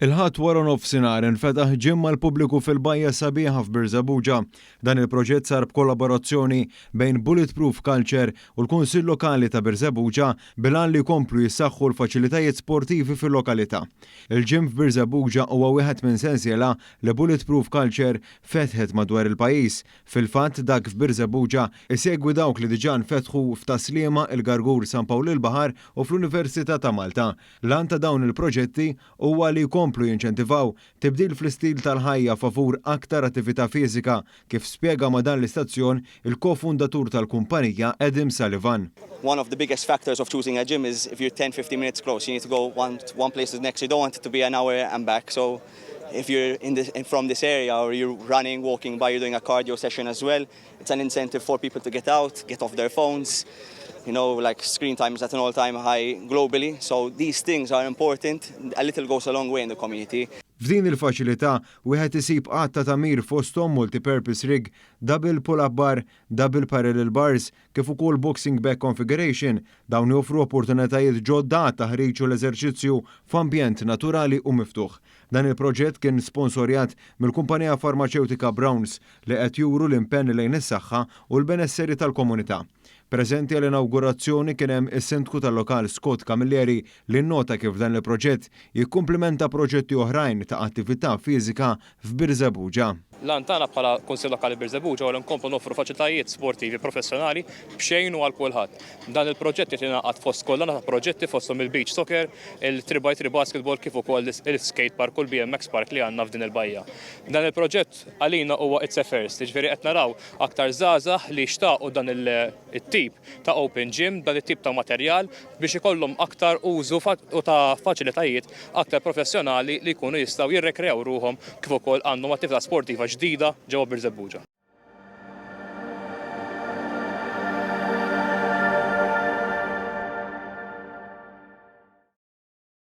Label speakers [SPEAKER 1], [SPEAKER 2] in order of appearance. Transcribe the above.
[SPEAKER 1] Il-ħadd wara nofsinhar infetaħ ġim mal-pubbliku fil-Bajja Sabiħa f'Birzebbuġa. Dan il-proġett sar b'kollaborazzjoni bejn Bulletproof Culture u l-Kunsill Lokali ta' Birzebbuġa bilan li jkomplu jissaħħu l-faċilitajiet sportivi fil-lokalità. Il-ġim f'Birzebbuġa huwa wieħed minn sensiela li Bulletproof Culture fetħet madwar il-pajjiż. Fil-fatt dak f'Birzebbuġa isegwi dawk li diġà nfetħu f'Taslima, il-Gargur, San Pawl il-Baħar u fl-Università ta' Malta. Lan ta' dawn il-proġetti huwa li jkomplu jinċentivaw tibdil fl-istil tal-ħajja favur aktar attività fiżika kif spjega ma' dan l-istazzjon il-kofundatur tal-kumpanija Edim Sullivan.
[SPEAKER 2] One of the biggest factors of choosing a gym is if you're 10-15 minutes close, you need to go one place to the next. You don't want it to be an hour and back. So if you're from this area or you're running, walking by, you're doing a cardio session as well, it's an incentive for people to get out, get off their phones. You know, like screen time is at an all-time high globally. So these things are important. A little goes a long way in the community.
[SPEAKER 1] F'din il-faċilità wieħed isib qatt ta' tagħmir fosthom multi-purpose rig, double pull-up bar, double parallel bars, kif ukoll boxing bag configuration. Dawn joffru opportunitajiet ġodda taħriġ u l-eżerċizzju f'ambjent naturali u miftuħ. Dan il-proġett kien sponsorjat mill-kumpanija farmaceutika Browns li qed juru l-impenn lejn is-saħħa u l-benesseri tal-komunità. Preżenti għall-inawgurazzjoni kien hemm is-sindku tal-lokal Scott Camilleri li nnota kif dan il-proġett jikkumplimenta proġetti oħrajn ta' attività fiżika f'Birzebbuġa.
[SPEAKER 3] Lan tagħna bħala Kunsill Lokali Birzebbuġa huwa nkomplu noffru faċilitajiet sportivi professjonali b'xejn u għal kulħadd. Dan il-proġett qed jingħaqad fost kollha ta' proġetti fosthom il-beach soccer, il-3x3 basketball kif ukoll il-skate park u l-BMX park li għandna f'din il-bajja. Dan il-proġett għalina huwa it's a first, jiġifieri qed naraw aktar żgħażagħ li jixtaqu dan it-tip ta' open gym, dan it-tip ta' materjal biex ikollhom aktar użu u ta' faċilitajiet aktar professjonali li jkunu jistgħu jirrekreaw ruhom kif ukoll għandhom attività sportiva ġdida ġewwa Birzebbuġa.